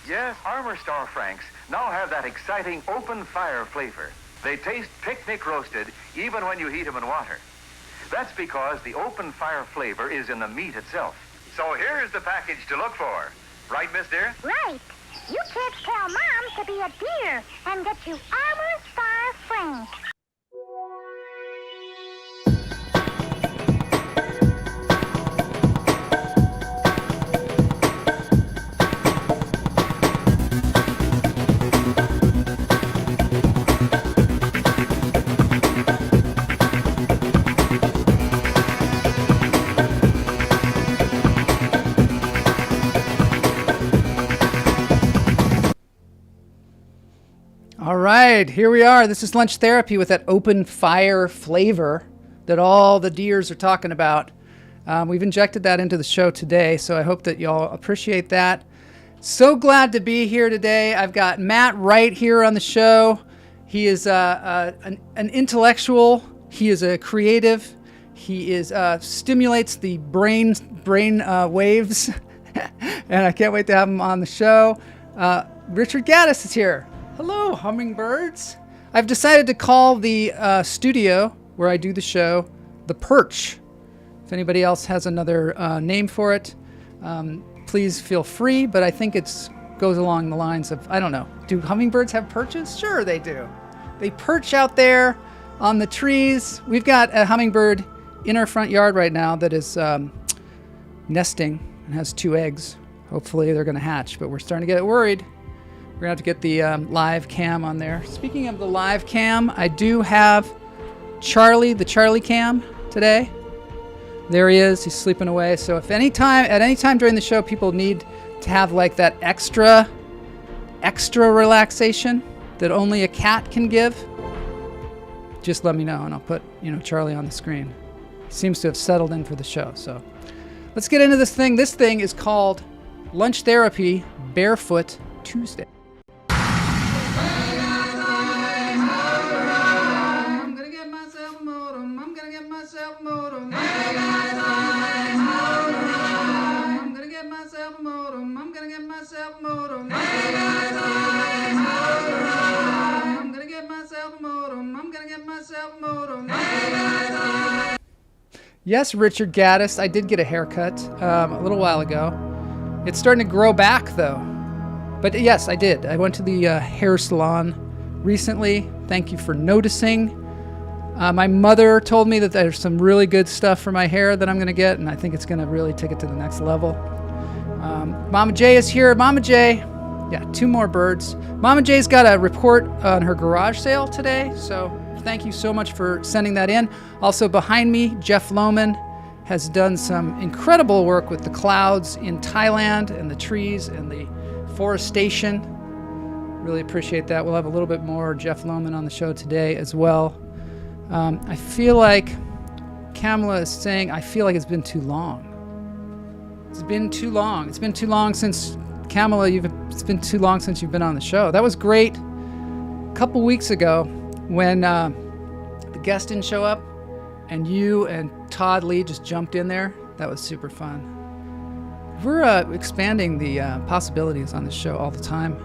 Yes, Armor Star Franks now have that exciting open fire flavor. They taste picnic roasted even when you heat them in water. That's because the open fire flavor is in the meat itself. So here's the package to look for. Right, Miss Deer? Right. You kids tell Mom to be a deer and get you Armor Star Frank. All right, here we are. This is Lunch Therapy with that open fire flavor that all the deers are talking about. We've injected that into the show today, so I hope that y'all appreciate that. So glad to be here today. I've got Matt Wright here on the show. He is an intellectual. He is a creative. He is stimulates the brain waves, and I can't wait to have him on the show. Richard Gaddis is here. Hello, hummingbirds. I've decided to call the studio where I do the show the Perch. If anybody else has another name for it, please feel free, but I think it goes along the lines of, I don't know, do hummingbirds have perches? Sure they do. They perch out there on the trees. We've got a hummingbird in our front yard right now that is nesting and has 2 eggs. Hopefully they're going to hatch, but we're starting to get worried. We're going to have to get the live cam on there. Speaking of the live cam, I do have Charlie, the Charlie cam today. There he is. He's sleeping away. So if at any time during the show people need to have like that extra relaxation that only a cat can give, just let me know and I'll put, Charlie on the screen. He seems to have settled in for the show. So let's get into this thing. This thing is called Lunch Therapy Barefoot Tuesday. Yes, Richard Gaddis, I did get a haircut a little while ago. It's starting to grow back, though. But yes, I did. I went to the hair salon recently. Thank you for noticing. My mother told me that there's some really good stuff for my hair that I'm going to get, and I think it's going to really take it to the next level. Mama J is here. Mama J, yeah, 2 more birds. Mama J's got a report on her garage sale today, so thank you so much for sending that in. Also behind me, Jeff Lohman has done some incredible work with the clouds in Thailand and the trees and the forestation. Really appreciate that. We'll have a little bit more Jeff Lohman on the show today as well. I feel like Kamala is saying, I feel like it's been too long. It's been too long. It's been too long since, Kamala, it's been too long since you've been on the show. That was great a couple weeks ago when the guest didn't show up and you and Todd Lee just jumped in there. That was super fun. We're expanding the possibilities on this show all the time.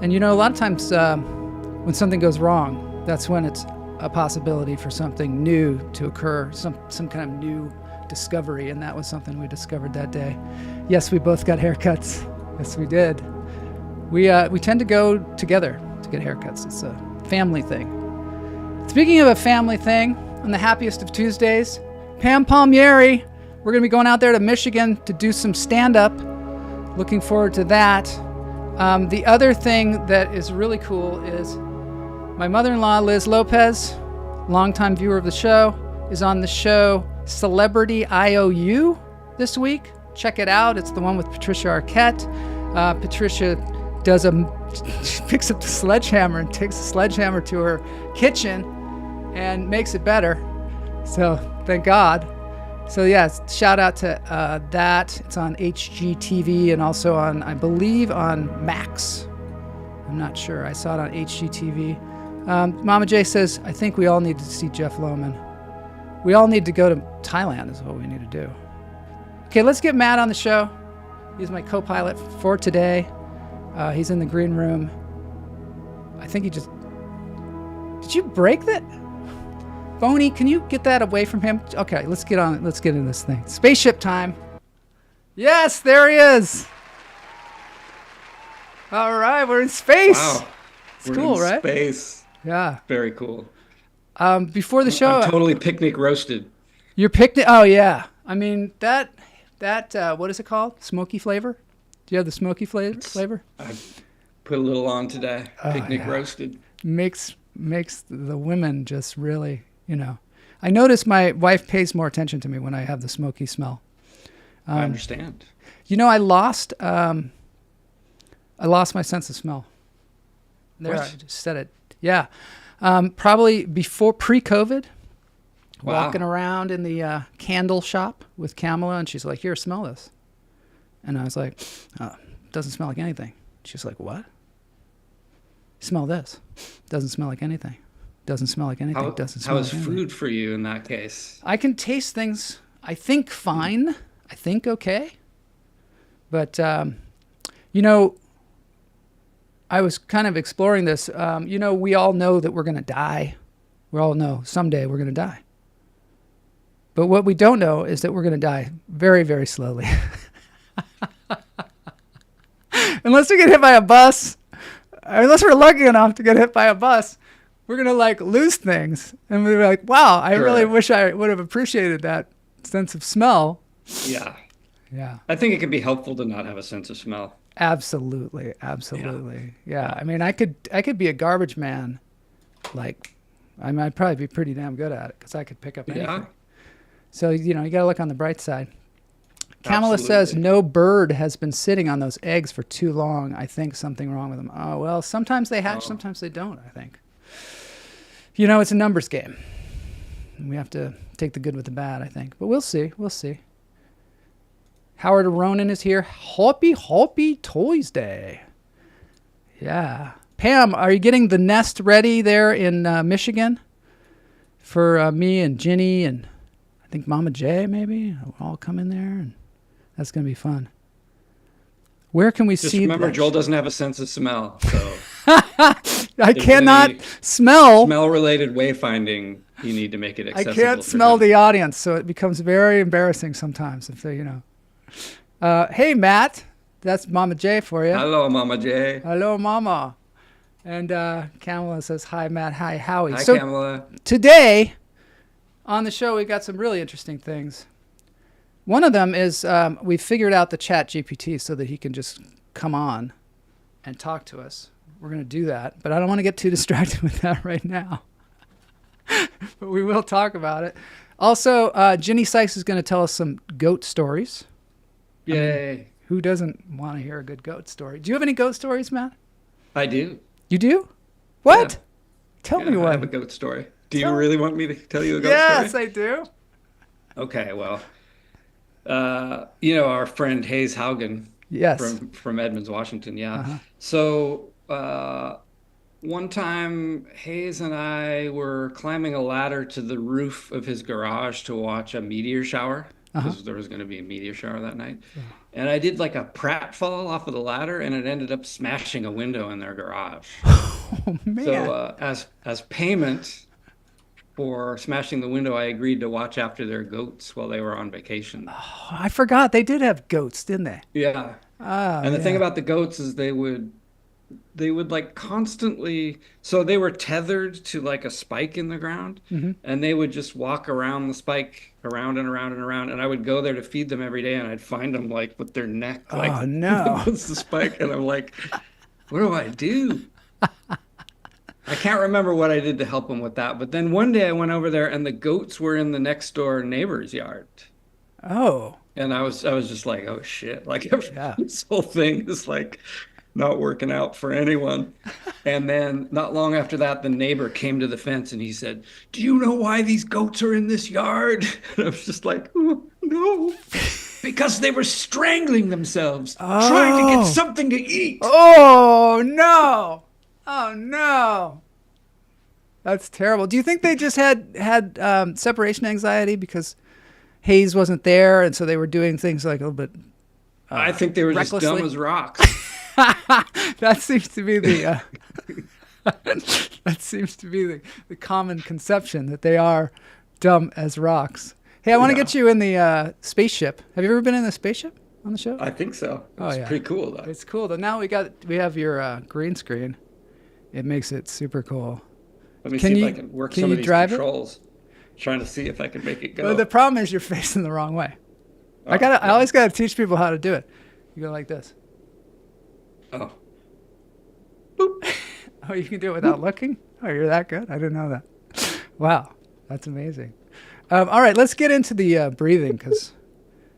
And a lot of times when something goes wrong, that's when it's a possibility for something new to occur, some kind of new discovery, and that was something we discovered that day. Yes, we both got haircuts. Yes, we did. We tend to go together to get haircuts. It's a family thing. Speaking of a family thing, on the happiest of Tuesdays, Pam Palmieri, we're going to be going out there to Michigan to do some stand-up. Looking forward to that. The other thing that is really cool is my mother-in-law, Liz Lopez, longtime viewer of the show, is on the show Celebrity IOU this week. Check it out. It's the one with Patricia Arquette. Patricia picks up the sledgehammer and takes the sledgehammer to her kitchen and makes it better. So thank God. So yes, shout out to that. It's on HGTV and also on, I believe, on Max. I'm not sure. I saw it on HGTV. Mama J says, I think we all need to see Jeff Lohman. We all need to go to Thailand is what we need to do. Okay, let's get Matt on the show. He's my co-pilot for today. He's in the green room. I think he just... Did you break that? Boney, can you get that away from him? Okay, let's get on. Let's get in this thing. Spaceship time. Yes, there he is. All right, we're in space. Wow. It's We're cool, in right? Space. Yeah. Very cool. Before the show, I'm totally picnic roasted. you're picnic. Oh yeah. I mean that what is it called? Smoky flavor? Do you have the smoky flavor? I put a little on today. Picnic yeah. roasted. Makes the women just really, I notice my wife pays more attention to me when I have the smoky smell. I understand. I lost my sense of smell. There, What? I just said it. Yeah. Probably pre-COVID, Wow. walking around in the candle shop with Kamala, and she's like, "Here, smell this." And I was like, "Doesn't smell like anything." She's like, "What? Smell this. Doesn't smell like anything. Doesn't smell like anything. Doesn't smell How like is anything." food for you in that case? I can taste things. I think fine. I think okay. But I was kind of exploring this. We all know that we're going to die. We all know someday we're going to die. But what we don't know is that we're going to die very, very slowly. Unless we get hit by a bus, unless we're lucky enough to get hit by a bus, we're going to lose things. And we're like, wow, I really wish I would have appreciated that sense of smell. Yeah. Yeah. I think it can be helpful to not have a sense of smell. Absolutely. Yeah. I mean, I could be a garbage man. I'd probably be pretty damn good at it because I could pick up anything. Yeah. So, you got to look on the bright side. Kamala says no bird has been sitting on those eggs for too long. I think something wrong with them. Oh, well, sometimes they hatch, sometimes they don't, I think. It's a numbers game. We have to take the good with the bad, I think. But we'll see. Howard Ronan is here. Hoppy Toys Day. Yeah. Pam, are you getting the nest ready there in Michigan for me and Ginny and I think Mama J maybe? We'll all come in there and that's going to be fun. Where can we Just see remember, that? Joel doesn't have a sense of smell, so I cannot smell. Smell-related wayfinding, you need to make it accessible. I can't smell the audience, so it becomes very embarrassing sometimes if they, Hey, Matt. That's Mama J for you. Hello, Mama J. Hello, Mama. And Kamala says, hi, Matt. Hi, Howie. Hi, So Kamala. today on the show, we got some really interesting things. One of them is we figured out the Chat GPT so that he can just come on and talk to us. We're going to do that, but I don't want to get too distracted with that right now. But we will talk about it. Also, Ginny Sikes is going to tell us some goat stories. Yay. Who doesn't want to hear a good goat story? Do you have any goat stories, Matt? I do. You do? What? Yeah. Tell me I one. have a goat story. Do you really want me to tell you a goat Yes, story? I do. Okay, well, our friend Hayes Haugen Yes. from Edmonds, Washington, yeah. Uh-huh. So one time Hayes and I were climbing a ladder to the roof of his garage to watch a meteor shower because there was going to be a meteor shower that night. And I did like a pratfall off of the ladder and it ended up smashing a window in their garage. Oh, man. So as payment for smashing the window, I agreed to watch after their goats while they were on vacation. Oh, I forgot. They did have goats, didn't they? Yeah. And the thing about the goats is they would like constantly, so they were tethered to like a spike in the ground and they would just walk around the spike around and around and around. And I would go there to feed them every day and I'd find them like with their neck like Oh, no. against the spike. And I'm like, what do I do? I can't remember what I did to help them with that. But then one day I went over there and the goats were in the next door neighbor's yard. Oh. And I was just like, oh shit. Like this whole thing is like not working out for anyone. And then not long after that, the neighbor came to the fence and he said, do you know why these goats are in this yard? And I was just like, oh, no. Because they were strangling themselves, trying to get something to eat. Oh, no. Oh, no. That's terrible. Do you think they just had separation anxiety because Hayes wasn't there and so they were doing things like a little bit I think they were just recklessly? dumb as rocks. That seems to be the the common conception that they are dumb as rocks. Hey, I want to get you in the spaceship. Have you ever been in the spaceship on the show? I think so. It's pretty cool though. It's cool though. Now we have your green screen. It makes it super cool. Let me see if I can work some of these controls. Trying to see if I can make it go. Well, the problem is you're facing the wrong way. I always gotta teach people how to do it. You go like this. Oh. Boop. Oh, you can do it without looking? Oh, you're that good? I didn't know that. Wow, that's amazing. All right, let's get into the breathing because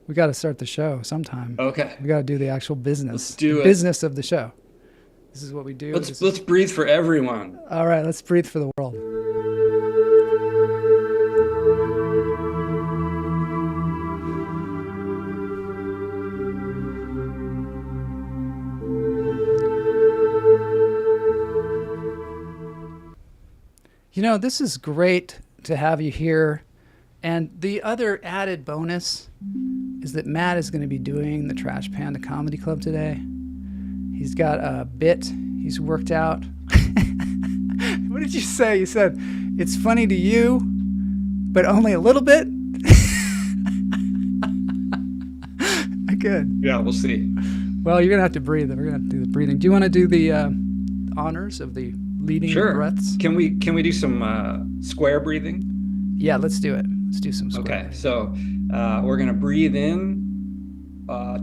we got to start the show sometime. Okay. We got to do the actual business. Let's do it. Business of the show. This is what we do. Let's breathe for everyone. All right, let's breathe for the world. You know, this is great to have you here. And the other added bonus is that Matt is going to be doing the Trash Panda Comedy Club today. He's got a bit he's worked out. What did you say? You said, it's funny to you, but only a little bit? Good. Yeah, we'll see. Well, you're going to have to breathe. We're going to have to do the breathing. Do you want to do the honors of the leading breaths? Can we do some square breathing? Yeah, let's do it. Let's do some square. Okay, so we're gonna breathe in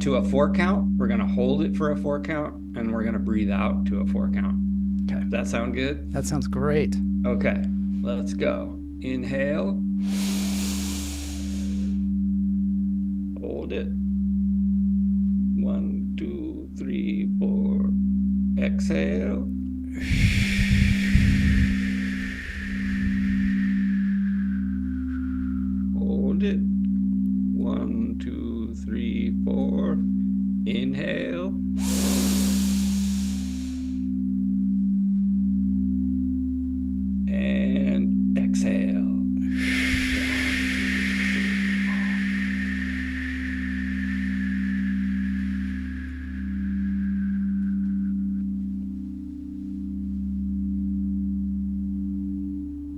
to a 4 count. We're gonna hold it for a 4 count, and we're gonna breathe out to a 4 count. Okay. Does that sound good? That sounds great. Okay, let's go. Inhale. Hold it. 1, 2, 3, 4. Exhale. Hold it. 1, 2, 3, 4. Inhale. And exhale.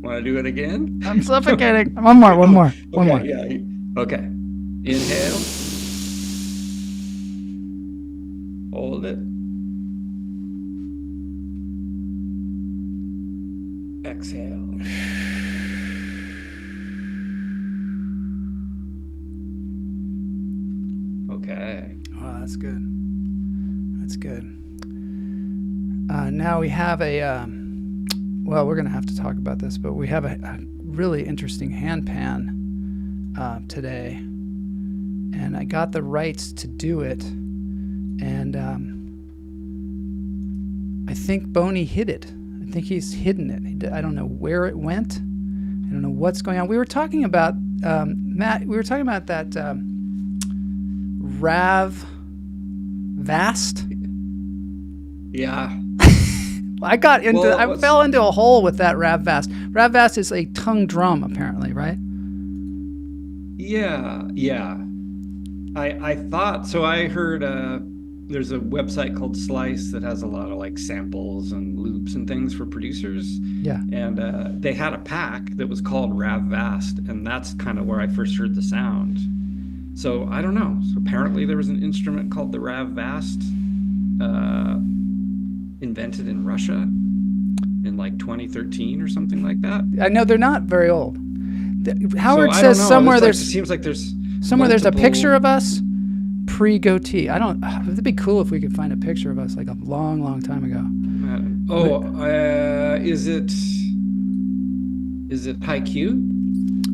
Want to do it again? I'm suffocating. One more. Yeah. Okay. Inhale. Hold it. Exhale. Okay. Oh, that's good. That's good. Now we have a... well, we're going to have to talk about this, but we have a really interesting hand pan today. And I got the rights to do it. And I think Boney hid it. I think he's hidden it. I don't know where it went. I don't know what's going on. We were talking about, Matt, we were talking about that Rav Vast. Yeah. I fell into a hole with that Rav Vast. Rav Vast is a tongue drum, apparently, right? Yeah. I thought so. I heard there's a website called Slice that has a lot of like samples and loops and things for producers. Yeah. And they had a pack that was called Rav Vast, and that's kind of where I first heard the sound. So I don't know. So apparently there was an instrument called the Rav Vast. Invented in Russia in like 2013 or something like that. I know they're not very old. Howard says somewhere it seems like there's there's a picture of us pre-goatee. It'd be cool if we could find a picture of us like a long, long time ago. Is it High Q?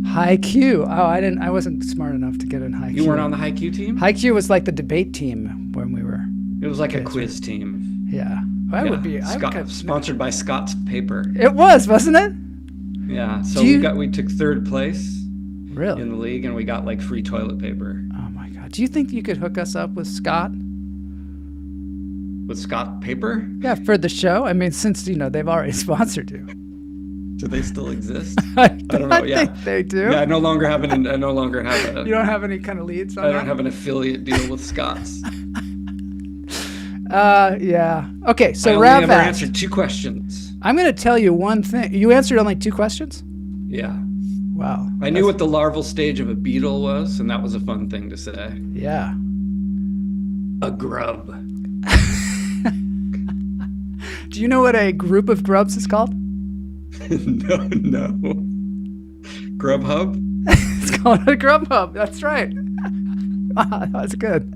High Q. Oh, I wasn't smart enough to get in High Q. You weren't on the High Q team? High Q was like the debate team when we were. It was like a quiz team. Yeah. Would be sponsored by Scott's Paper. It wasn't it? Yeah. So we took 3rd place. Really? In the league, and we got like free toilet paper. Oh my God. Do you think you could hook us up with Scott? With Scott Paper? Yeah, for the show. I mean, since they've already sponsored you. Do they still exist? I don't know. Yeah, think they do. Yeah, I no longer have a. You don't have any kind of leads on that? I don't have an affiliate deal with Scott's. Yeah. Okay, so I only Rav ever asked. answered 2 questions. I'm going to tell you one thing. You answered only 2 questions? Yeah. Wow. I knew what the larval stage of a beetle was, and that was a fun thing to say. Yeah. A grub. Do you know what a group of grubs is called? No. Grubhub? It's called a grub hub. That's right. Wow, that's good.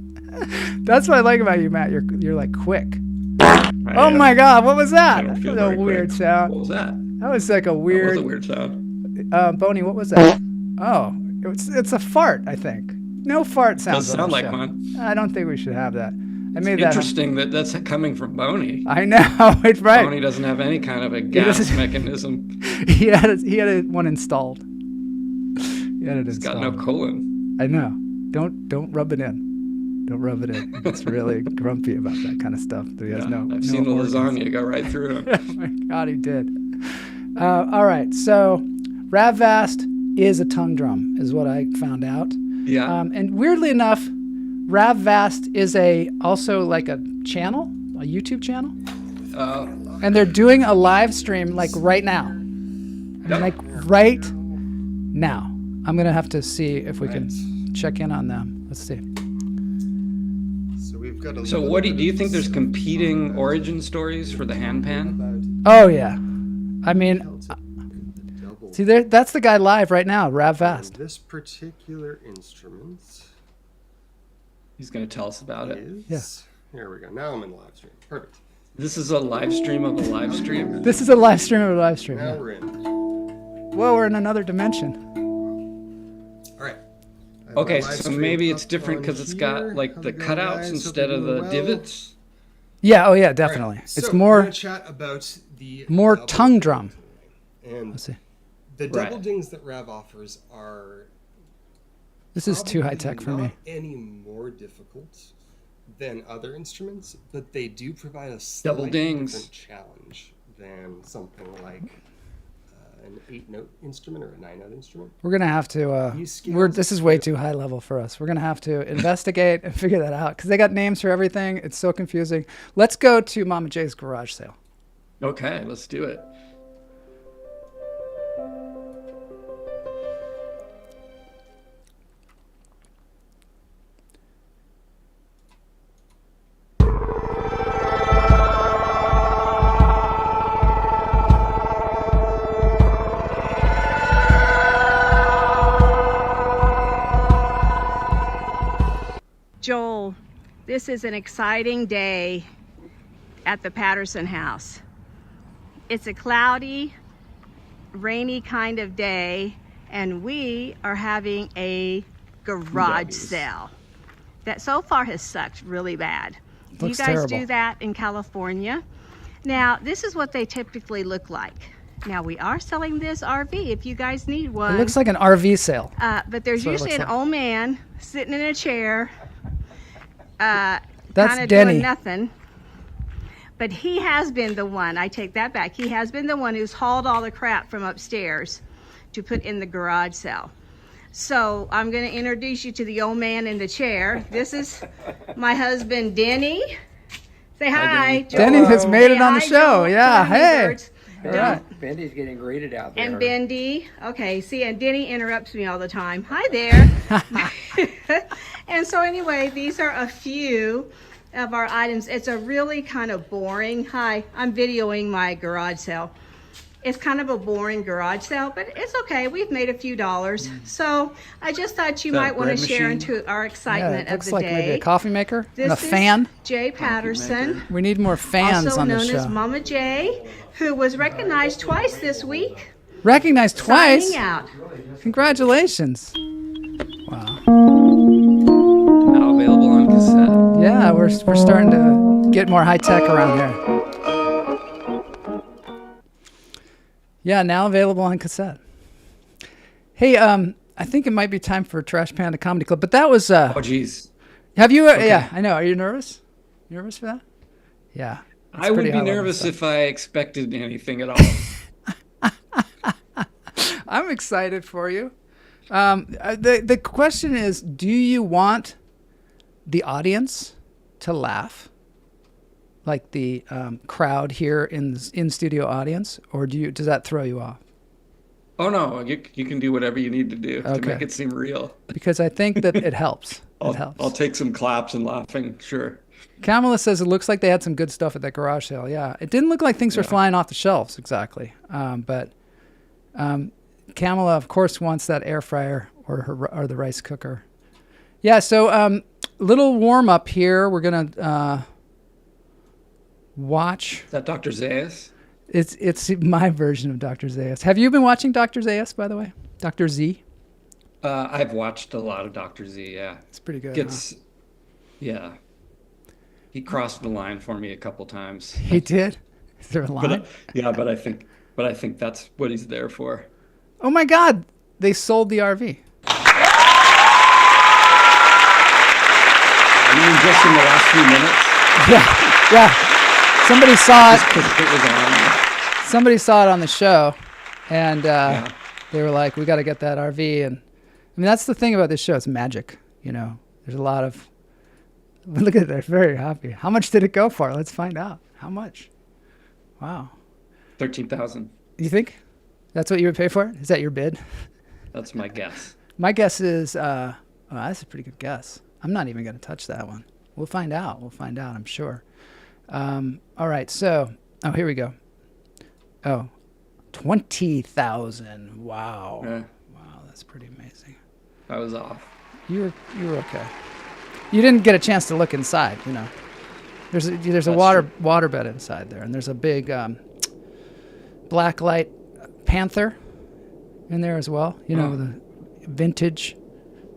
That's what I like about you, Matt. You're like quick. Oh my God, what was that? That was a weird sound. What was that? That was like a weird. That was a weird sound. Boney, what was that? Oh, it's a fart, I think. No fart sounds. Does sound like one. I don't think we should have that. I made that. Interesting that's coming from Boney. I know, it's right. Boney doesn't have any kind of a gas mechanism. He had one installed. He's got no colon. I know. Don't rub it in. Don't rub it in. It's really grumpy about that kind of stuff. I've seen the lasagna go right through him. Oh my God, he did. All right, so Rav asked is a tongue drum, is what I found out. Yeah. And weirdly enough, Rav Vast is also like a channel, a YouTube channel. And they're doing a live stream like right now. Like right now. I'm going to have to see if we can check in on them. Let's see. So we've got So what do you think there's competing origin stories for the handpan? Oh yeah. I mean, see there, that's the guy live right now, Rav Vast. This particular instrument. He's going to tell us about it. Yes. Here we go. Now I'm in the live stream. Perfect. This is a live stream of a live stream. This is a live stream of a live stream. Now we're in. Whoa, we're in another dimension. All right. Okay, so maybe it's different because it's got like the cutouts instead of the divots. Yeah. Oh yeah, definitely. Right. It's so more. We're gonna chat about the more tongue drum. And let's see. The double dings that Rav offers are. This is too high tech for me. Not any more difficult than other instruments, but they do provide a slightly different challenge than something like an 8-note instrument or a 9-note instrument. We're gonna have to. This is way too high level for us. We're gonna have to investigate and figure that out because they got names for everything. It's so confusing. Let's go to Mama J's garage sale. Okay, let's do it. Joel, this is an exciting day at the Patterson house. It's a cloudy, rainy kind of day, and we are having a garage sale that so far has sucked really bad. Do you guys terrible. do that in California? Now, this is what they typically look like. Now, we are selling this RV if you guys need one. It looks like an RV sale. But there's usually an old man sitting in a chair. That's kind of Denny. doing nothing. But he has been the one, I take that back, he has been the one who's hauled all the crap from upstairs to put in the garage sale. So I'm going to introduce you to the old man in the chair. This is my husband, Denny. Say hi. Denny has made it on the show. Joel. Yeah, hey. All right. Bendy's getting greeted out there. And Bendy. Okay, see, and Denny interrupts me all the time. Hi there. And so anyway, these are a few of our items. It's a really kind of boring, hi, I'm videoing my garage sale. It's kind of a boring garage sale, but it's okay. We've made a few dollars. So I just thought you might want to share into our excitement of the looks like day. maybe a coffee maker This and a fan. Is Jay Patterson. We need more fans also on the known show. as Mama Jay, who was recognized twice this week. Recognized twice? Signing out. Congratulations. Wow. Now available on cassette. Yeah, we're starting to get more high tech around here. Yeah, now available on cassette. Hey, I think it might be time for Trash Panda Comedy Club, but that was. Oh, geez. Have you? Yeah, I know. Are you nervous? You nervous for that? Yeah. I would be nervous if I expected anything at all. I'm excited for you. The question is, do you want the audience to laugh, like the crowd here in studio audience, or does that throw you off? Oh no, you can do whatever you need to do to make it seem real. Because I think that it helps. I'll take some claps and laughing, sure. Kamala says it looks like they had some good stuff at that garage sale. Yeah, it didn't look like things were flying off the shelves exactly. But Kamala, of course, wants that air fryer or the rice cooker. Yeah, so little warm up here. We're gonna watch. Is that Dr. Zayas? It's my version of Dr. Zayas. Have you been watching Dr. Zayas, by the way? Dr. Z? I've watched a lot of Dr. Z, yeah. It's pretty good. Yeah. He crossed the line for me a couple times. He did? Is there a line? But I think that's what he's there for. Oh my God, they sold the RV. I mean, just in the last few minutes? Yeah. Somebody saw it. It was on. Somebody saw it on the show, and they were like, "We got to get that RV." And I mean, that's the thing about this show; it's magic. You know, there's a lot of. Look at it; they're very happy. How much did it go for? Let's find out. How much? Wow. 13,000. You think that's what you would pay for it? Is that your bid? That's my guess. My guess is, that's a pretty good guess. I'm not even going to touch that one. We'll find out. I'm sure. All right. So, here we go. 20,000. Wow. Yeah. Wow. That's pretty amazing. I was off. You were okay. You didn't get a chance to look inside, you know. There's a water bed inside there, and there's a big black light panther in there as well. You know, the vintage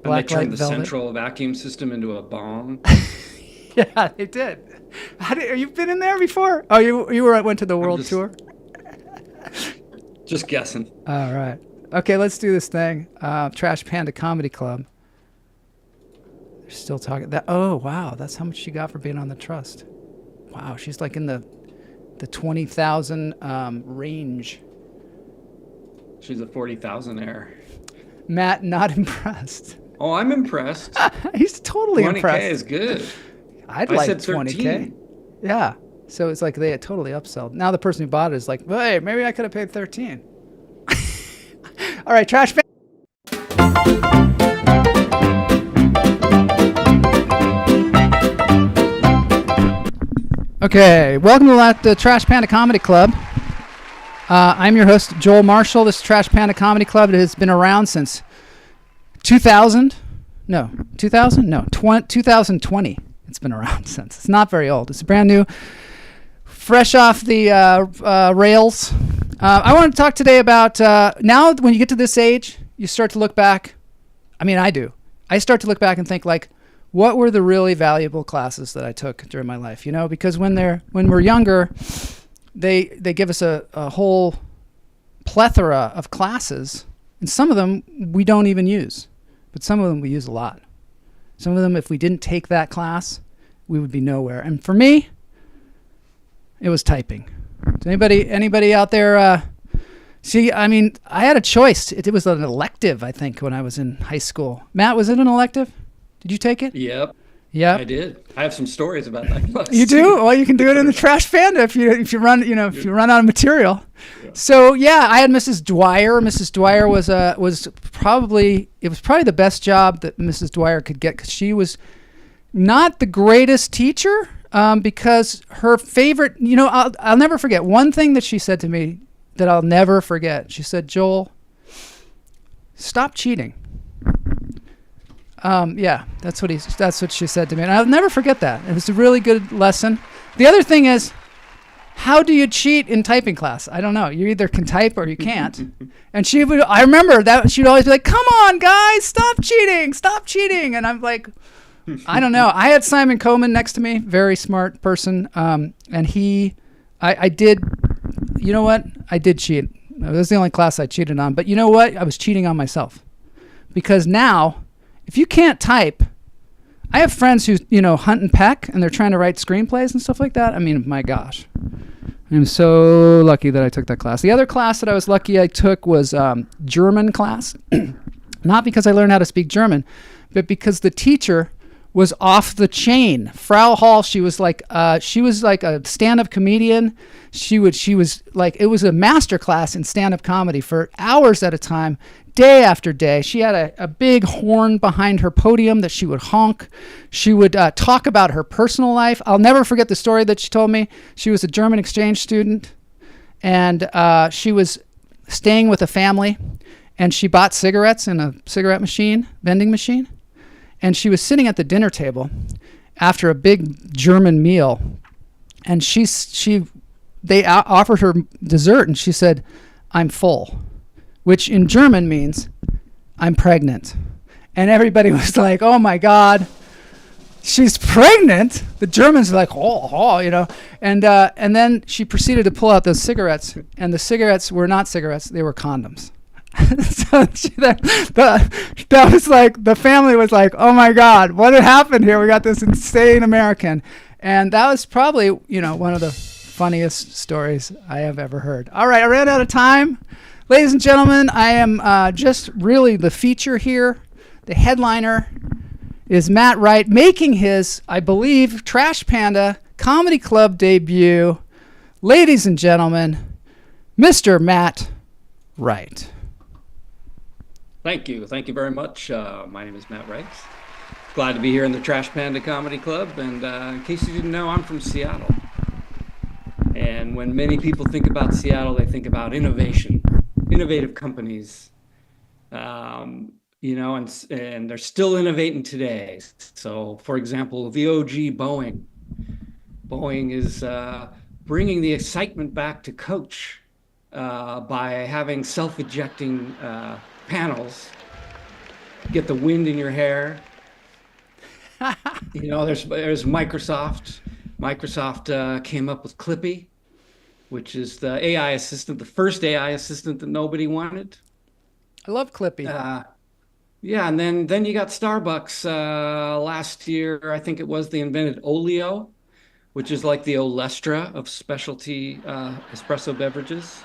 black light velvet. And they turned the central vacuum system into a bong. Yeah, they did. Have you been in there before? Oh, you went to the world tour? Just guessing. All right. Okay, let's do this thing. Trash Panda Comedy Club. They're still talking. Oh, wow. That's how much she got for being on the trust. Wow, she's like in the 20,000 range. She's a 40,000-aire. Matt, not impressed. Oh, I'm impressed. He's totally 20K impressed. 20K is good. I like said 20K. Yeah. So it's like they had totally upsold. Now the person who bought it is like, well, hey, maybe I could have paid 13. All right, Trash Panda. Okay, welcome to the Trash Panda Comedy Club. I'm your host, Joel Marshall. This is Trash Panda Comedy Club. It has been around since 2000. No, 2000? No, 2020. It's been around since. It's not very old. It's brand new, fresh off the rails. I want to talk today about now when you get to this age, you start to look back. I mean, I do. I start to look back and think like, what were the really valuable classes that I took during my life? You know, because when we're younger, they give us a whole plethora of classes, and some of them we don't even use, but some of them we use a lot. Some of them, if we didn't take that class, we would be nowhere. And for me, it was typing. Does anybody out there see? I mean, I had a choice. It was an elective, I think, when I was in high school. Matt, was it an elective? Did you take it? Yep. Yeah, I did. I have some stories about that class. You do? Well, you can do it in the Trash Panda if you run out of material. Yeah. So yeah, I had Mrs. Dwyer. Mrs. Dwyer was probably the best job that Mrs. Dwyer could get, because she was not the greatest teacher, because her favorite. You know, I'll never forget one thing that she said to me that I'll never forget. She said, "Joel, stop cheating." Yeah, that's what she said to me, and I'll never forget that. It was a really good lesson. The other thing is, how do you cheat in typing class? I don't know. You either can type or you can't. And I remember that she'd always be like, "Come on, guys, stop cheating!" And I'm like, I don't know. I had Simon Coleman next to me, very smart person, and I did. You know what? I did cheat. That was the only class I cheated on. But you know what? I was cheating on myself, because now, if you can't type, I have friends who, hunt and peck, and they're trying to write screenplays and stuff like that. I mean, my gosh. I'm so lucky that I took that class. The other class that I was lucky I took was German class. Not because I learned how to speak German, but because the teacher was off the chain. Frau Hall, she was like a stand-up comedian. She was like, it was a master class in stand-up comedy for hours at a time, day after day. She had a big horn behind her podium that she would honk. She would talk about her personal life. I'll never forget the story that she told me. She was a German exchange student, and she was staying with a family, and she bought cigarettes in a cigarette machine, vending machine. And she was sitting at the dinner table after a big German meal, and they offered her dessert, and she said, "I'm full," which in German means "I'm pregnant." And everybody was like, "Oh my God, she's pregnant!" The Germans were like, "Oh," you know. And then she proceeded to pull out those cigarettes, and the cigarettes were not cigarettes; they were condoms. So that was like, the family was like, "Oh my God, what had happened here? We got this insane American." And that was probably, one of the funniest stories I have ever heard. All right, I ran out of time. Ladies and gentlemen, I am just really the feature here. The headliner is Matt Wright, making his, I believe, Trash Panda Comedy Club debut. Ladies and gentlemen, Mr. Matt Wright. Thank you. Thank you very much. My name is Matt Wright. Glad to be here in the Trash Panda Comedy Club. And in case you didn't know, I'm from Seattle. And when many people think about Seattle, they think about innovation, innovative companies, and they're still innovating today. So, for example, the OG Boeing. Boeing is bringing the excitement back to coach by having self-ejecting panels, get the wind in your hair. There's Microsoft. Microsoft came up with Clippy, which is the AI assistant, the first AI assistant that nobody wanted. I love Clippy. Yeah, and then you got Starbucks last year. I think it was, they invented Oleo, which is like the Olestra of specialty espresso beverages.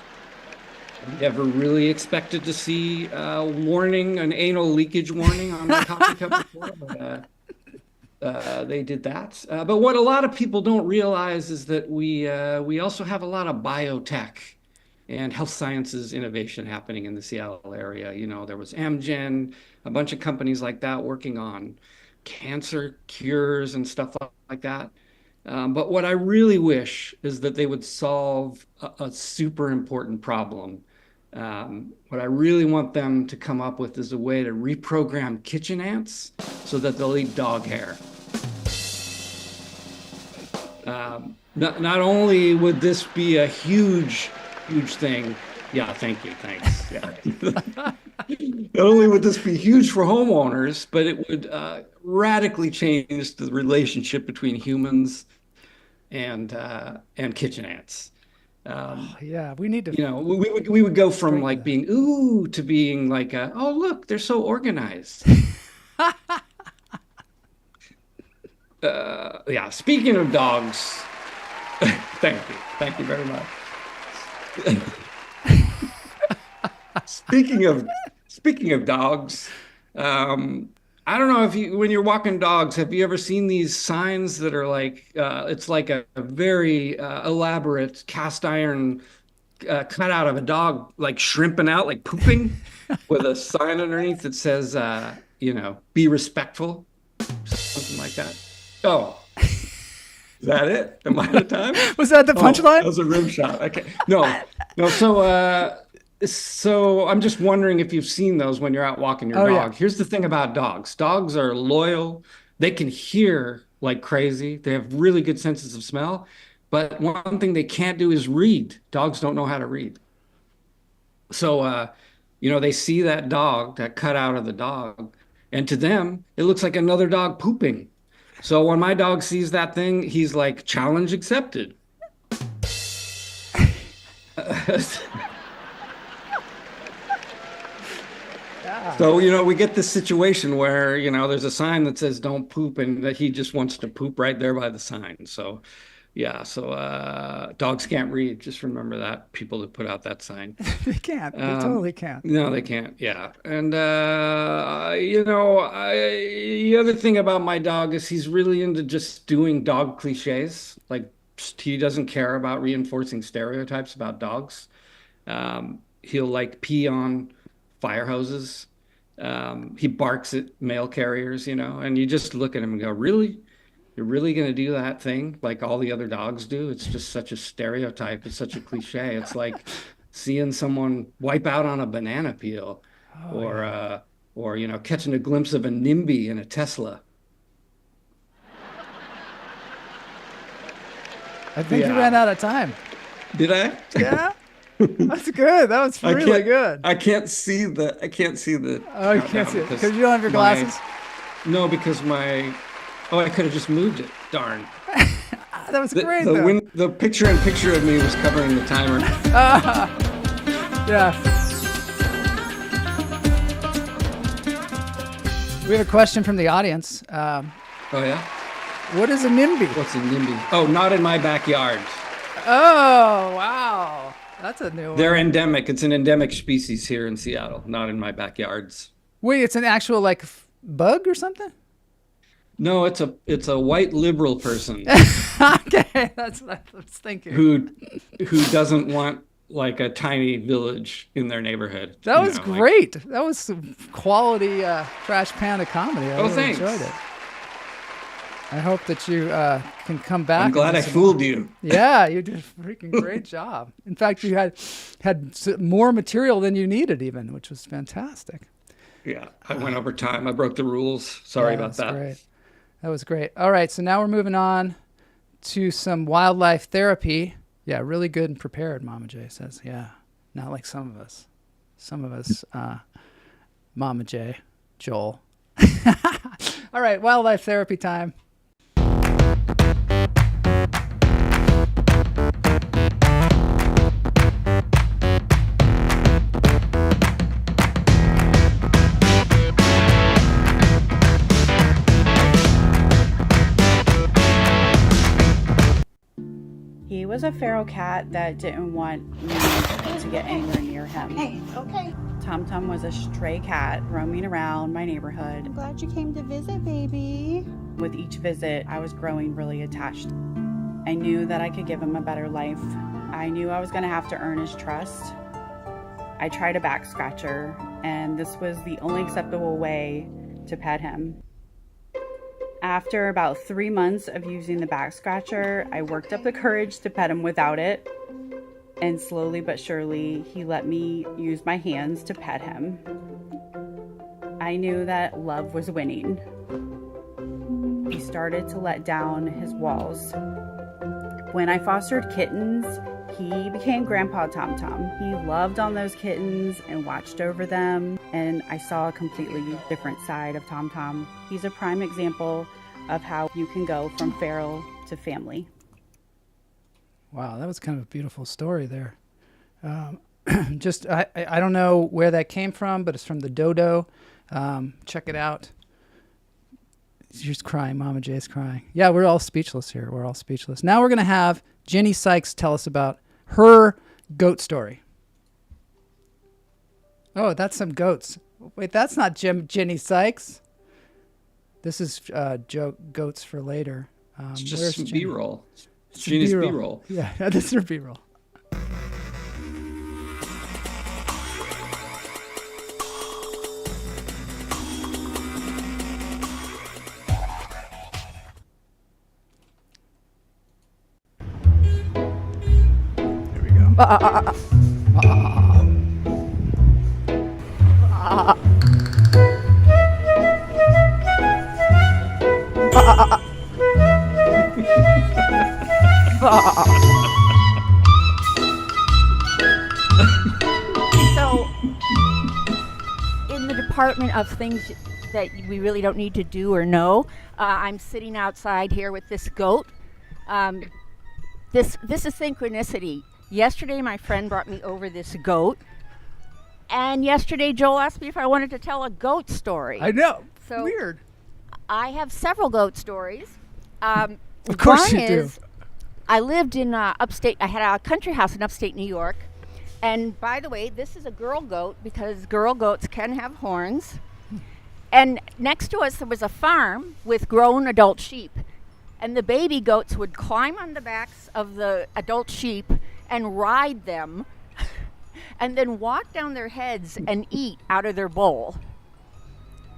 Never really expected to see an anal leakage warning on my coffee cup before, but they did that. But what a lot of people don't realize is that we also have a lot of biotech and health sciences innovation happening in the Seattle area. There was Amgen, a bunch of companies like that working on cancer cures and stuff like that. But what I really wish is that they would solve a super important problem. What I really want them to come up with is a way to reprogram kitchen ants so that they'll eat dog hair. Not only would this be a huge thing. Yeah, thank you. Thanks. Yeah. Not only would this be huge for homeowners, but it would radically change the relationship between humans and kitchen ants. Yeah, we need to. We would go from like being ooh to being like, oh look, they're so organized. Yeah. Speaking of dogs, thank you very much. Speaking of dogs, I don't know if when you're walking dogs, have you ever seen these signs that are like, it's like a very elaborate cast iron cut out of a dog, like shrimping out, like pooping, with a sign underneath that says, be respectful, something like that. Oh, is that it? Am I out of time? Was that the punchline? That was a rim shot. Okay. No. So I'm just wondering if you've seen those when you're out walking your dog. Yeah. Here's the thing about dogs. Dogs are loyal. They can hear like crazy. They have really good senses of smell. But one thing they can't do is read. Dogs don't know how to read. So, they see that dog, that cutout of the dog, and to them, it looks like another dog pooping. So when my dog sees that thing, he's like, challenge accepted. So, we get this situation where, there's a sign that says don't poop, and that he just wants to poop right there by the sign. So Yeah, so dogs can't read. Just remember that, people who put out that sign. They can't. They totally can't. No, they can't. Yeah. And, the other thing about my dog is he's really into just doing dog cliches. Like, he doesn't care about reinforcing stereotypes about dogs. He'll like pee on fire hoses. He barks at mail carriers, and you just look at him and go, really? You're really going to do that thing like all the other dogs do? It's just such a stereotype. It's such a cliche. It's like seeing someone wipe out on a banana peel or catching a glimpse of a NIMBY in a Tesla. I think you ran out of time. Did I? Yeah. That's good. That was really good. I can't see the. Oh, you can't see it because you don't have your glasses? No, because I could have just moved it. Darn. That was great, though. The picture-in-picture of me was covering the timer. Yeah. We have a question from the audience. Oh, yeah? What is a NIMBY? What's a NIMBY? Oh, not in my backyard. Oh, wow. That's a new one. They're endemic. It's an endemic species here in Seattle, not in my backyards. Wait, it's an actual, like, bug or something? No, it's a white liberal person. Okay, that's what I was thinking. Who doesn't want like a tiny village in their neighborhood. That was great. That was some quality Trash Panda comedy. I really thanks. enjoyed it. I hope that you can come back. I'm glad I fooled you. Yeah, you did a freaking great job. In fact, you had more material than you needed even, which was fantastic. Yeah, I went over time. I broke the rules. Sorry about that. Great. That was great. All right, so now we're moving on to some wildlife therapy. Yeah, really good and prepared, Mama J says. Yeah, not like some of us. Some of us, Mama J, Joel. All right, wildlife therapy time. He was a feral cat that didn't want me to get anywhere near him. Hey, okay. Tum Tum was a stray cat roaming around my neighborhood. I'm glad you came to visit, baby. With each visit, I was growing really attached. I knew that I could give him a better life. I knew I was going to have to earn his trust. I tried a back scratcher, and this was the only acceptable way to pet him. After about 3 months of using the back scratcher, I worked up the courage to pet him without it. And slowly but surely, he let me use my hands to pet him. I knew that love was winning. He started to let down his walls. When I fostered kittens, he became Grandpa Tom Tom. He loved on those kittens and watched over them, and I saw a completely different side of Tom Tom. He's a prime example of how you can go from feral to family. Wow, that was kind of a beautiful story there. I don't know where that came from, but it's from the Dodo. Check it out. She's crying. Mama J's crying. Yeah, we're all speechless here. We're all speechless. Now we're going to have Jenny Sikes tell us about her goat story. Oh, that's some goats. Wait, that's not Jenny Sikes. This is goats for later. It's just some B-roll. It's Jenny's B-roll. Yeah, this is her B-roll. There we go. So, in the department of things that we really don't need to do or know, I'm sitting outside here with this goat. This is synchronicity. Yesterday, my friend brought me over this goat, and yesterday Joel asked me if I wanted to tell a goat story. I know. So weird. I have several goat stories. Of course you do. I lived in upstate. I had a country house in upstate New York. And by the way, this is a girl goat because girl goats can have horns. And next to us, there was a farm with grown adult sheep. And the baby goats would climb on the backs of the adult sheep and ride them and then walk down their heads and eat out of their bowl.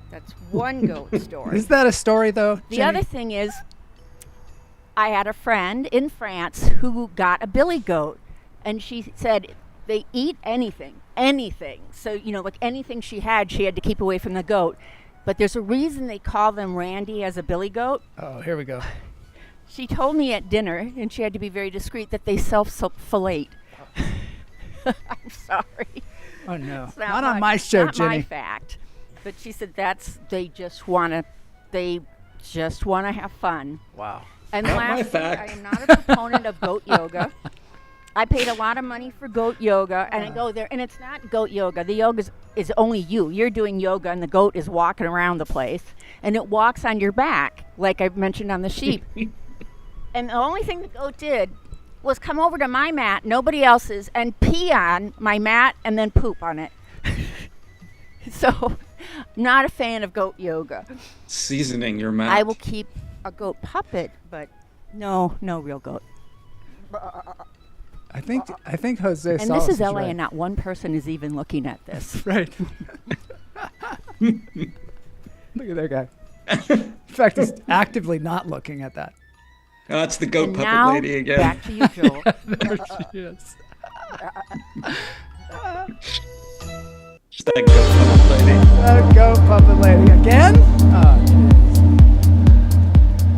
That's one goat story. Is that a story, though, The Jenny? other thing is, I had a friend in France who got a billy goat, and she said they eat anything. So, like anything she had to keep away from the goat. But there's a reason they call them Randy as a billy goat. Oh, here we go. She told me at dinner, and she had to be very discreet, that they self-fillet. I'm sorry. Oh, no. It's Not on my show, not Jenny. my fact. But she said they just want to have fun. Wow. And Not my lastly, fact. I am not a proponent of goat yoga. I paid a lot of money for goat yoga, and I go there, and it's not goat yoga. The yoga is only you. You're doing yoga, and the goat is walking around the place, and it walks on your back, like I've mentioned on the sheep. And the only thing the goat did was come over to my mat, nobody else's, and pee on my mat and then poop on it. So, not a fan of goat yoga. Seasoning your mouth. I will keep a goat puppet, but no real goat. I think Jose And Salas this is LA, right. and not one person is even looking at this. Right. Look at that guy. In fact, he's actively not looking at that. Oh, that's the goat And puppet now, lady again. back to you, Joel. There she is. Just that goat puppet lady. That goat puppet lady again? Oh, jeez.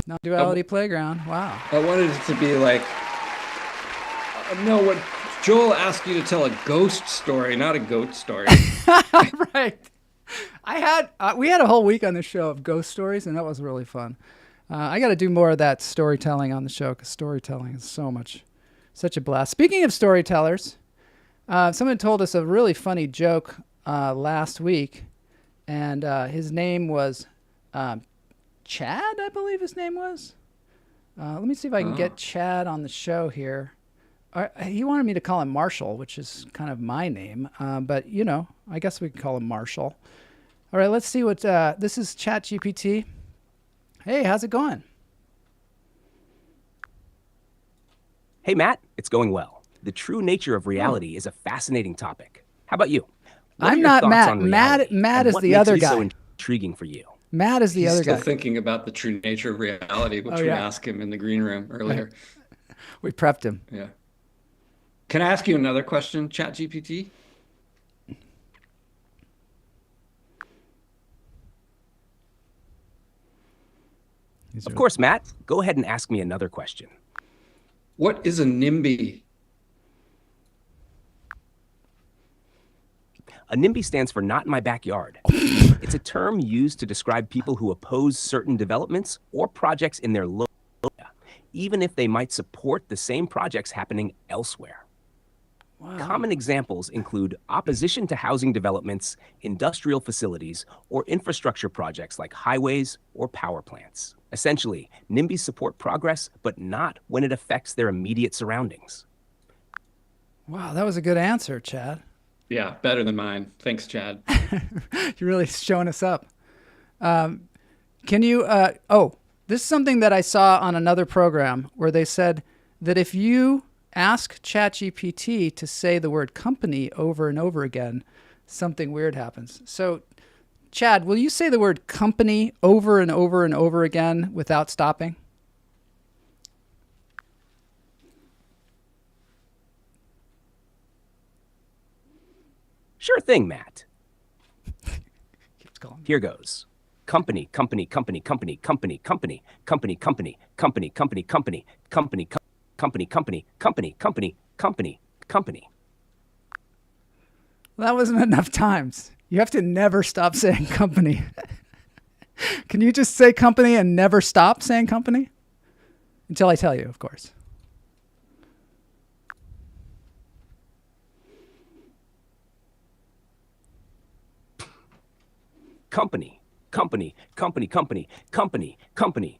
Non-duality playground. Wow. I wanted it to be like, no, what Joel asked you to tell a ghost story, not a goat story. Right. We had a whole week on the show of ghost stories, and that was really fun. I got to do more of that storytelling on the show because storytelling is such a blast. Speaking of storytellers, someone told us a really funny joke last week, and his name was Chad, I believe his name was. Let me see if I can get Chad on the show here. He wanted me to call him Marshall, which is kind of my name, but I guess we can call him Marshall. All right, let's see what this is. ChatGPT. Hey, how's it going? Hey, Matt, it's going well. The true nature of reality is a fascinating topic. How about you? What are I'm your not thoughts Matt. on reality, Matt and is what the makes other it so guy. intriguing for you? Matt is the He's other still guy. thinking about the true nature of reality, which we asked him in the green room earlier. We prepped him. Yeah. Can I ask you another question, ChatGPT? Of course, Matt. Go ahead and ask me another question. What is a NIMBY? A NIMBY stands for Not in My Backyard. It's a term used to describe people who oppose certain developments or projects in their local area, even if they might support the same projects happening elsewhere. Wow. Common examples include opposition to housing developments, industrial facilities, or infrastructure projects like highways or power plants. Essentially, NIMBYs support progress, but not when it affects their immediate surroundings. Wow, that was a good answer, Chad. Yeah, better than mine. Thanks, Chad. You're really showing us up. Can you, this is something that I saw on another program where they said that if you ask ChatGPT to say the word company over and over again, something weird happens. So, Chad, will you say the word company over and over and over again without stopping? Sure thing, Matt. Keeps going. Here goes. Company, company, company, company, company, company, company, company, company, company, company, company, company, company, company, company, company, company. Well, that wasn't enough times. You have to never stop saying company. Can you just say company and never stop saying company? Until I tell you, of course. Company, company, company, company, company, company,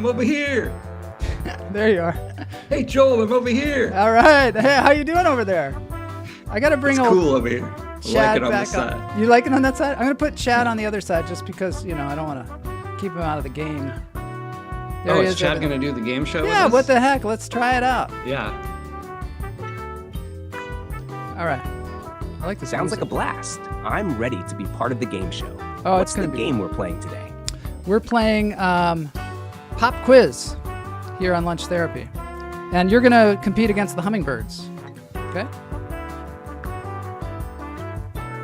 I'm over here. There you are. Hey, Joel, I'm over here. All right. Hey, how you doing over there? I got to bring It's cool over here. I Chad like it on back this up. side. You like it on that side? I'm going to put Chad on the other side just because, I don't want to keep him out of the game. There he Is is Chad over going to do the game show with Yeah, us? what the heck? Let's try it out. Yeah. All right. I like this. Sounds like music. a blast. I'm ready to be part of the game show. Oh, What's it's going the to be game we're playing today? We're playing Pop Quiz here on Lunch Therapy. And you're going to compete against the hummingbirds. Okay?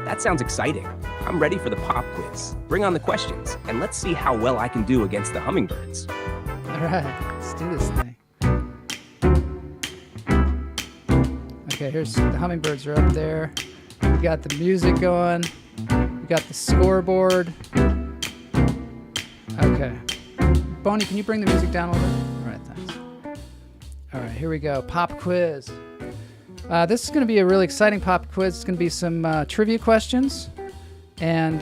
That sounds exciting. I'm ready for the pop quiz. Bring on the questions, and let's see how well I can do against the hummingbirds. All right. Let's do this thing. Okay, here's the hummingbirds are up there. We got the music going. We got the scoreboard. Okay. Bonnie, can you bring the music down a little bit? All right, thanks. All right, here we go. Pop quiz. This is going to be a really exciting pop quiz. It's going to be some trivia questions. And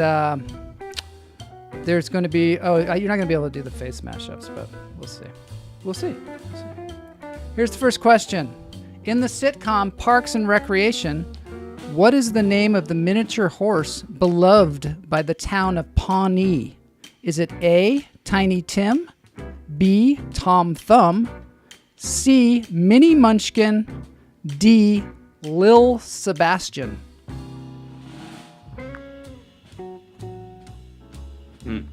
there's going to be... Oh, you're not going to be able to do the face mashups, but we'll see. We'll see. Here's the first question. In the sitcom Parks and Recreation, what is the name of the miniature horse beloved by the town of Pawnee? Is it A, Tiny Tim, B, Tom Thumb, C, Minnie Munchkin, D, Lil Sebastian? I'm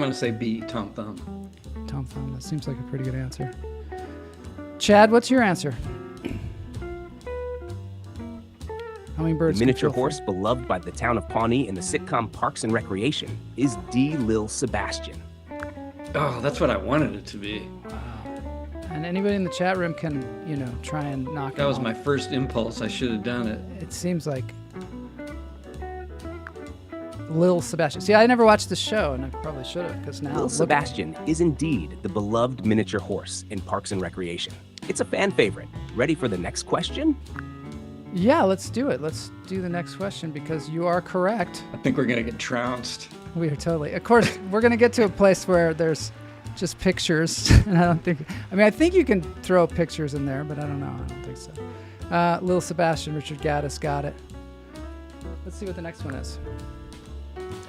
going to say B, Tom Thumb. Tom Thumb, that seems like a pretty good answer. Chad, what's your answer? Hummingbirds. The miniature horse beloved by the town of Pawnee in the sitcom Parks and Recreation is D. Lil Sebastian. Oh, that's what I wanted it to be. And anybody in the chat room can, try and knock it That was off. my first impulse. I should have done it. It seems like Lil Sebastian. See, I never watched the show, and I probably should have, because now... Lil Sebastian is indeed the beloved miniature horse in Parks and Recreation. It's a fan favorite. Ready for the next question? Yeah, let's do it. Let's do the next question, because you are correct. I think we're going to get trounced. We are totally. Of course, we're going to get to a place where there's just pictures, and I don't think... I think you can throw pictures in there, but I don't know. I don't think so. Lil Sebastian, Richard Gaddis got it. Let's see what the next one is.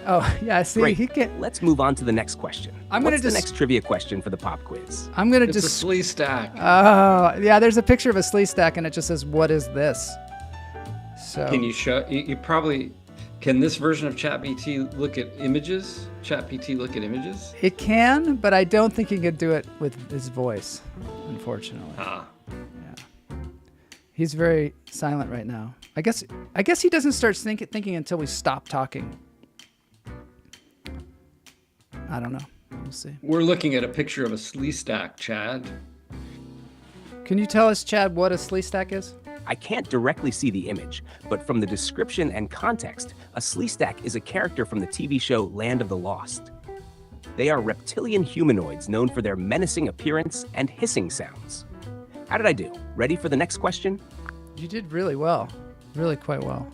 Oh, yeah, see, Great. he can't... Let's move on to the next question. What's the next trivia question for the pop quiz? I'm going to It's just... a slee stack. Oh, yeah, there's a picture of a slee stack, and it just says, "What is this?" So... Can you show... You probably... Can this version of ChatGPT look at images? ChatGPT look at images? It can, but I don't think he could do it with his voice, unfortunately. Ah. Yeah. He's very silent right now. I guess he doesn't start thinking until we stop talking. I don't know. We'll see. We're looking at a picture of a slee stack, Chad. Can you tell us, Chad, what a slee stack is? I can't directly see the image, but from the description and context, a slee stack is a character from the TV show Land of the Lost. They are reptilian humanoids known for their menacing appearance and hissing sounds. How did I do? Ready for the next question? You did really well. Really quite well.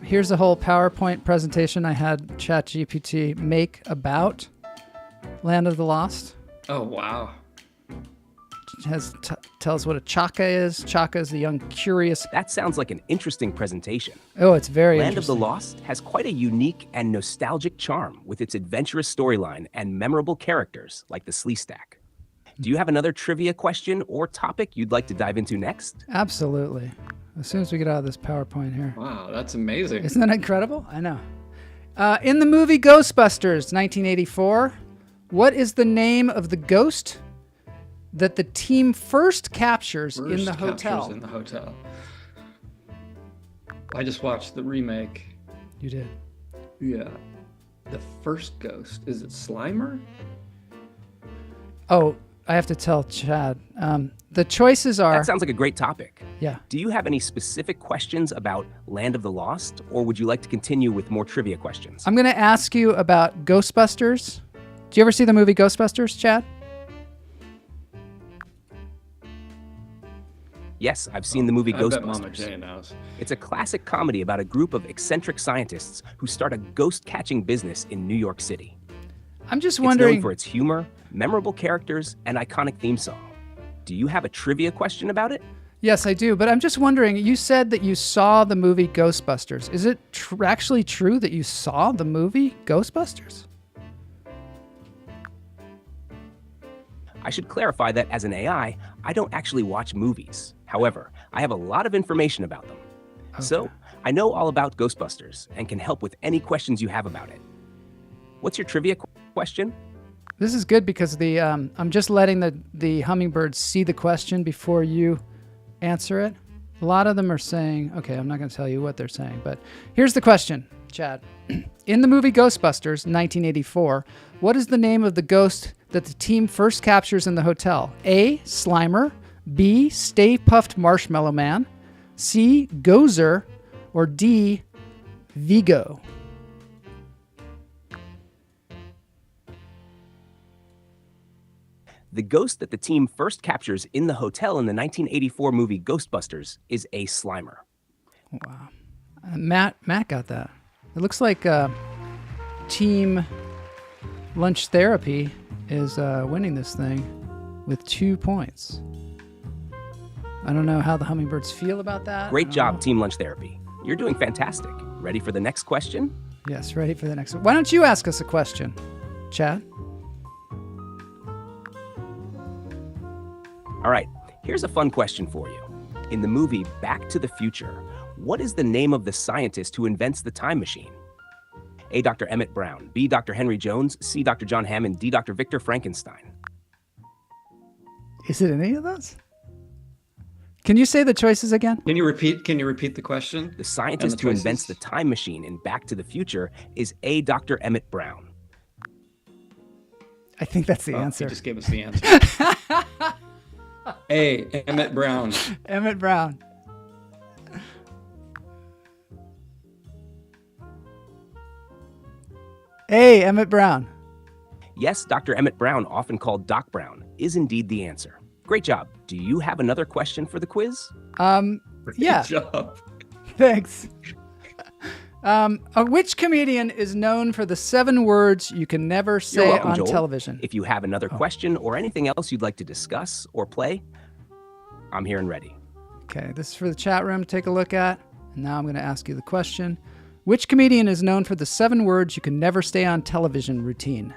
Here's a whole PowerPoint presentation I had ChatGPT make about Land of the Lost. Oh, wow. Tells what a chaka is. Chaka is the young curious. That sounds like an interesting presentation. Oh, it's very Land of the interesting. Lost has quite a unique and nostalgic charm with its adventurous storyline and memorable characters like the Slee Stack. Do you have another trivia question or topic you'd like to dive into next? Absolutely. As soon as we get out of this PowerPoint here. Wow, that's amazing. Isn't that incredible? I know. In the movie Ghostbusters, 1984, what is the name of the ghost that the team first captures in the hotel? In the hotel. I just watched the remake. You did. Yeah. The first ghost. Is it Slimer? Oh, I have to tell Chad. The choices are... That sounds like a great topic. Yeah. Do you have any specific questions about Land of the Lost, or would you like to continue with more trivia questions? I'm going to ask you about Ghostbusters. Do you ever see the movie Ghostbusters, Chad? Yes, I've seen the movie I bet Mama Ghostbusters. Jay knows. It's a classic comedy about a group of eccentric scientists who start a ghost-catching business in New York City. I'm just It's wondering. known for its humor, memorable characters, and iconic theme song. Do you have a trivia question about it? Yes, I do. But I'm just wondering, you said that you saw the movie Ghostbusters. Is it actually true that you saw the movie Ghostbusters? I should clarify that as an AI, I don't actually watch movies. However, I have a lot of information about them. So, I know all about Ghostbusters and can help with any questions you have about it. What's your trivia question? This is good because I'm just letting the hummingbirds see the question before you answer it. A lot of them are saying, okay, I'm not going to tell you what they're saying, but here's the question, Chad. In the movie Ghostbusters, 1984, what is the name of the ghost that the team first captures in the hotel? A, Slimer, B, Stay Puft Marshmallow Man, C, Gozer, or D, Vigo? The ghost that the team first captures in the hotel in the 1984 movie Ghostbusters is a Slimer. Wow. Matt got that. It looks like Team Lunch Therapy is winning this thing with 2 points. I don't know how the hummingbirds feel about that. Great job, Team Lunch Therapy. You're doing fantastic. Ready for the next question? Yes, ready for the next one. Why don't you ask us a question, Chad? All right, here's a fun question for you. In the movie Back to the Future, what is the name of the scientist who invents the time machine? A, Dr. Emmett Brown, B, Dr. Henry Jones, C, Dr. John Hammond, D, Dr. Victor Frankenstein. Is it any of those? Can you say the choices again? Can you repeat the question? The scientist who invents the time machine in Back to the Future is A, Dr. Emmett Brown. I think that's the answer. He just gave us the answer. A, Emmett Brown. Emmett Brown. A, Emmett Brown. Yes, Dr. Emmett Brown, often called Doc Brown, is indeed the answer. Great job. Do you have another question for the quiz? Yeah. Good job. Thanks. Which comedian is known for the 7 words you can never say welcome, on Joel. television? If you have another question or anything else you'd like to discuss or play, I'm here and ready. Okay, this is for the chat room to take a look at. And now I'm going to ask you the question. Which comedian is known for the 7 words you can never say on television routine?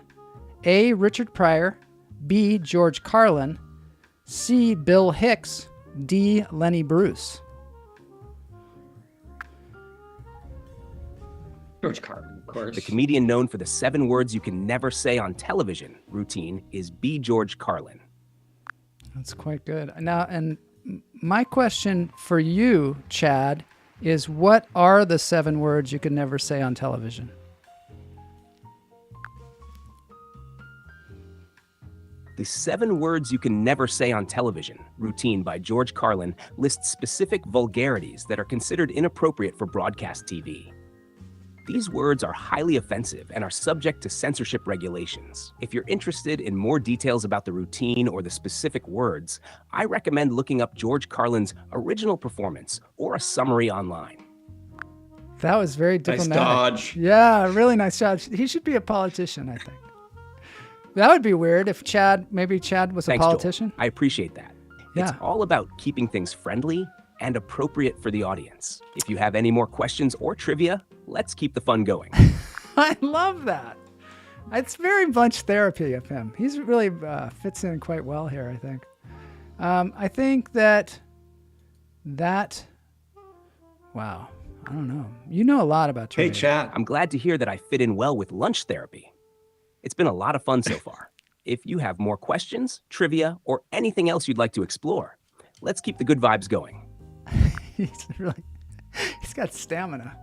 A, Richard Pryor, B, George Carlin, C, Bill Hicks, D, Lenny Bruce. George Carlin, of course. The comedian known for the 7 words you can never say on television routine is B, George Carlin. That's quite good. Now, and my question for you, Chad, is what are the 7 words you can never say on television? The 7 words you can never say on television routine by George Carlin lists specific vulgarities that are considered inappropriate for broadcast TV. These words are highly offensive and are subject to censorship regulations. If you're interested in more details about the routine or the specific words, I recommend looking up George Carlin's original performance or a summary online. That was very diplomatic. Nice dodge. Yeah, really nice dodge. He should be a politician, I think. That would be weird if maybe Chad was Thanks, a politician. Joel. I appreciate that. Yeah. It's all about keeping things friendly and appropriate for the audience. If you have any more questions or trivia, let's keep the fun going. I love that. It's very much therapy of him. He's really fits in quite well here, I think. I think that, wow, I don't know. You know a lot about trivia. Hey, chat. I'm glad to hear that I fit in well with lunch therapy. It's been a lot of fun so far. If you have more questions, trivia, or anything else you'd like to explore, let's keep the good vibes going. He's got stamina.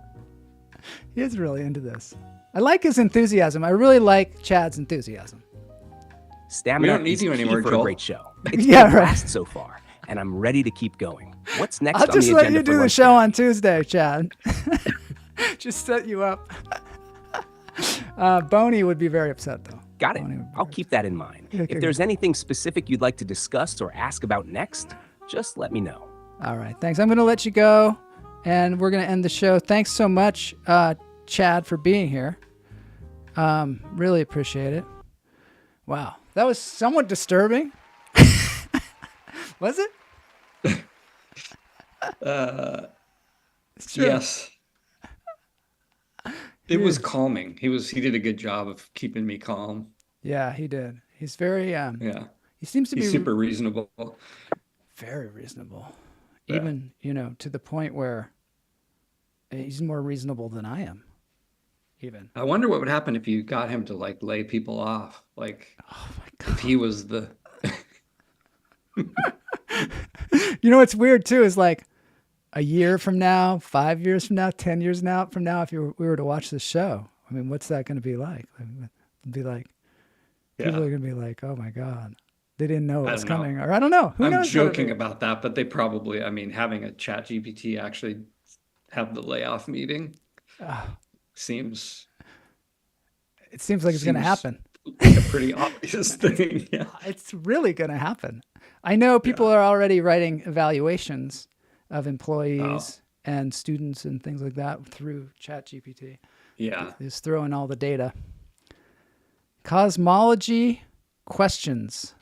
He is really into this. I like his enthusiasm. I really like Chad's enthusiasm. Stamina We don't need is you key anymore, for Joel. a great show. It's Yeah, been a right. blast so far, and I'm ready to keep going. What's next I'll on just the let agenda you for do the lunch show therapy? on Tuesday, Chad. Just set you up. Boney would be very upset, though. Got it. Boney would be I'll very keep that in mind. Okay, If there's anything specific you'd like to discuss or ask about next, just let me know. All right. Thanks. I'm going to let you go, and we're going to end the show. Thanks so much, Chad, for being here. Really appreciate it. Wow. That was somewhat disturbing. Was it? Yes. It was calming. He did a good job of keeping me calm. Yeah, he did. He's very Yeah. He seems to be super reasonable. very reasonable. Yeah. Even, to the point where he's more reasonable than I am. Even. I wonder what would happen if you got him to like lay people off. Like, oh my God. If he was the. What's weird too is like a year from now, 5 years from now, 10 years from now, if we were to watch this show, I mean, what's that going to be like? It'd be like, people are going to be like, oh my God, they didn't know it was coming. Or I don't know. Who knows? I'm joking about that, but they probably, having a chat GPT actually have the layoff meeting seems like it's going to happen. Like a pretty obvious thing. Yeah. It's really going to happen. I know people are already writing evaluations of employees and students and things like that through ChatGPT. Yeah. Just throwing all the data. Cosmology questions.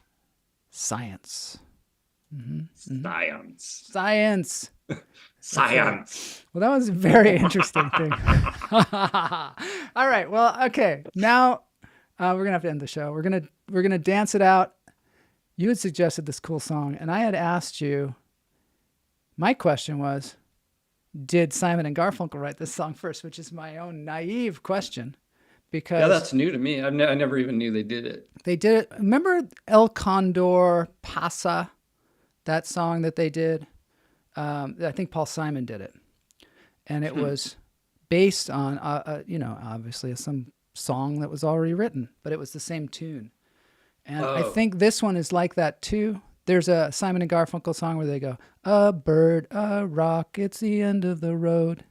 Science. Mm-hmm. Science. Science. Well, that was a very interesting thing. All right. Well, okay. Now we're gonna have to end the show. We're gonna dance it out. You had suggested this cool song, and I had asked you. My question was, did Simon and Garfunkel write this song first? Which is my own naive question, because that's new to me. I never even knew they did it. They did it. Remember El Condor Pasa, that song that they did? I think Paul Simon did it, and it was based on obviously some song that was already written, but it was the same tune. And I think this one is like that too. There's a Simon and Garfunkel song where they go, "A bird, a rock, it's the end of the road."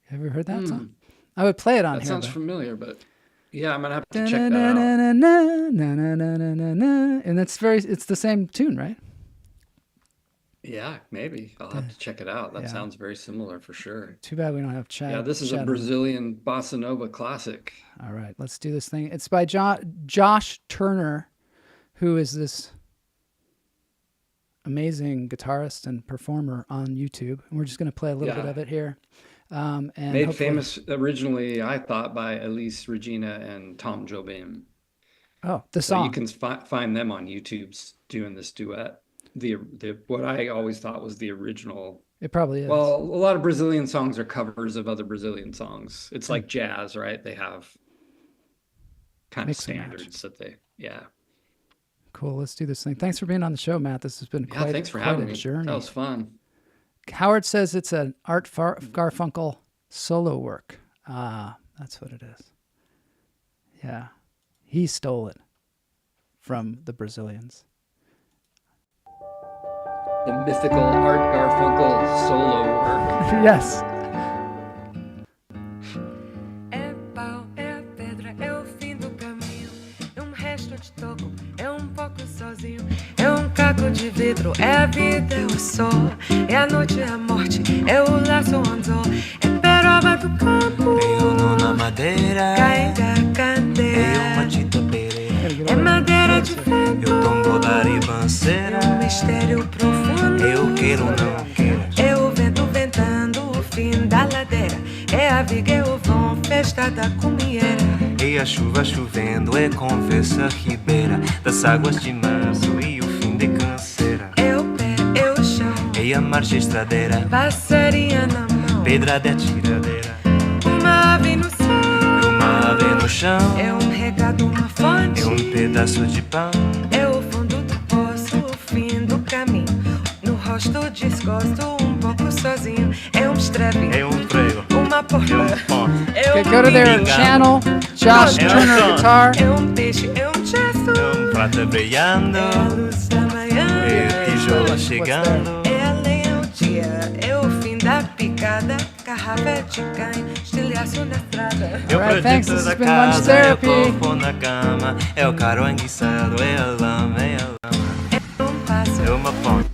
Have you heard that song? I would play it on here. That sounds familiar, but yeah, I'm gonna have to check that out. And it's the same tune, right? Yeah, maybe. I'll have to check it out. That sounds very similar for sure. Too bad we don't have Chad. Yeah, this is a Brazilian bossa nova classic. All right, let's do this thing. It's by Josh Turner, who is this amazing guitarist and performer on YouTube. And we're just going to play a little bit of it here. And made famous originally, I thought, by Elise Regina and Tom Jobim. Oh, the song. So you can find them on YouTube doing this duet. The what I always thought was the original. It probably is. Well, a lot of Brazilian songs are covers of other Brazilian songs. It's like jazz, right? They have kind of standards that they, Cool. Let's do this thing. Thanks for being on the show, Matt. This has been quite a journey. That was fun. Howard says it's an Art Garfunkel solo work. That's what it is. Yeah. He stole it from the Brazilians. The mythical Art Garfunkel solo work. Yes. É pau, é pedra, é o fim do caminho. É resto de toco, é pouco sozinho. É caco de vidro, é a vida, é o sol. É a noite, é a morte, é o laço, o anzol. É peroba do campo. É uno na madeira. Cai da candeia. É uma tita pereira. É madeira de vento. Eu tombo da ribanceira. É mistério profundo. Eu queiro, não queiro. É o vento ventando o fim da ladeira. É a viga, é o vão, festa da cumieira. E a chuva chovendo, é conversa ribeira. Das águas de março e o fim de canseira. É o pé, é o chão. É a marcha estradeira. Passarinha na mão. Pedra de atiradeira. Uma ave no céu. Uma ave no chão. É recado, uma fonte. É pedaço de pão. É o fundo do poço, o fim do caminho. No rosto desgosto, pouco sozinho. É estrepe. É prego. Uma porta. Okay, go to their channel, Josh Turner Guitar. É peixe, é gesto. É prata brilhando. É a luz da manhã. É tijolo chegando. É a lenha, o dia. É o fim da picada. Garrafa de canha, estilhaço na estrada. É o projeto da casa, é o corpo na cama. É o carangueçado, é a lama, é a lama. É pássaro, é uma ponte.